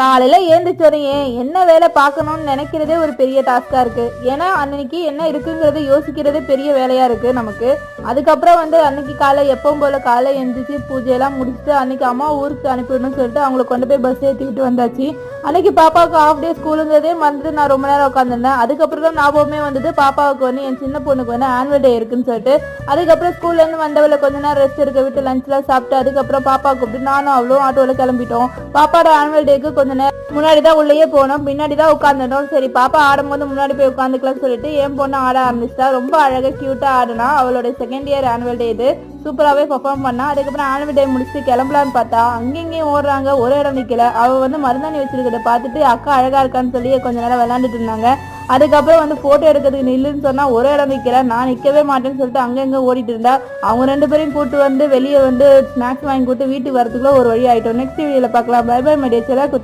காலையில ஏந்திரிச்சோடனே என்ன வேலை பார்க்கணும்னு நினைக்கிறதே ஒரு பெரிய டாஸ்கா இருக்கு. ஏன்னா அன்னைக்கு என்ன இருக்குங்கிறத யோசிக்கிறதே பெரிய வேலையா இருக்கு நமக்கு. அதுக்கப்புறம் அன்னைக்கு காலை எப்பவும் போல காலை எழுந்திரிச்சு பூஜையெல்லாம் முடிச்சுட்டு அன்னைக்கு அம்மா ஊருக்கு அனுப்பிடணும்னு சொல்லிட்டு அவங்களை கொண்டு போய் பஸ் ஏற்றி விட்டு வந்தாச்சு. அன்னைக்கு பாப்பாவுக்கு ஹாஃப் டே ஸ்கூலுங்கிறதே நான் ரொம்ப நேரம் உட்காந்துருந்தேன். அதுக்கப்புறம் தான் ஞாபகமே பாப்பாவுக்கு என் சின்ன பொண்ணுக்கு ஆனுவல் டே இருக்குன்னு சொல்லிட்டு அதுக்கப்புறம் ஸ்கூல்ல இருந்து வந்தவளை கொஞ்ச நேரம் ரெஸ்ட் எடுக்க விட்டு லஞ்ச்லாம் சாப்பிட்டு அதுக்கப்புறம் பாப்பா கூப்பிட்டு நானும் அவ்வளோ ஆட்டோவில் கிளம்பிட்டோம். பாப்பாவோட ஆனுவல் டேக்கு கொஞ்ச நேரம் முன்னாடி தான் உள்ளேயே போனோம், பின்னாடி தான் உட்காந்துட்டோம். சரி பாப்பா ஆடும்போது முன்னாடி போய் உட்காந்துக்கலாம்னு சொல்லிட்டு என் பொண்ணு ஆட ஆரம்பிச்சிட்டா. ரொம்ப அழகாக கியூட்டா ஆடுனா. அவளோட செகண்ட் இயர் ஆனுவல் டே இது. சூப்பராகவே பர்ஃபார்ம் பண்ணா. அதுக்கப்புறம் ஆனுவல் டே முடிச்சுட்டு கிளம்பலான்னு பார்த்தா அங்கேயும் ஓடுறாங்க, ஒரு இடம் நிற்கல. அவள் மருந்தாணி வச்சிருக்கிறத பார்த்துட்டு அக்கா அழகா இருக்கான்னு சொல்லி கொஞ்ச நேரம் விளையாண்டுட்டு இருந்தாங்க. அதுக்கப்புறம் போட்டோ எடுக்கிறதுக்கு நில்லுன்னு சொன்னா ஒரு இடம் நிற்கிறா. நான் நிற்கவே மாட்டேன்னு சொல்லிட்டு அங்கங்க ஓடிட்டு இருந்தா. அவங்க ரெண்டு பேரையும் கூட்டு வெளியே ஸ்நாக்ஸ் வாங்கி கொடுத்து வீட்டுக்கு வரதுக்குள்ள ஒரு வழி ஆயிட்டோம். நெக்ஸ்ட் வீடியோல பார்க்கலாம். பை பை மை டியர் செல்ல குட்டி.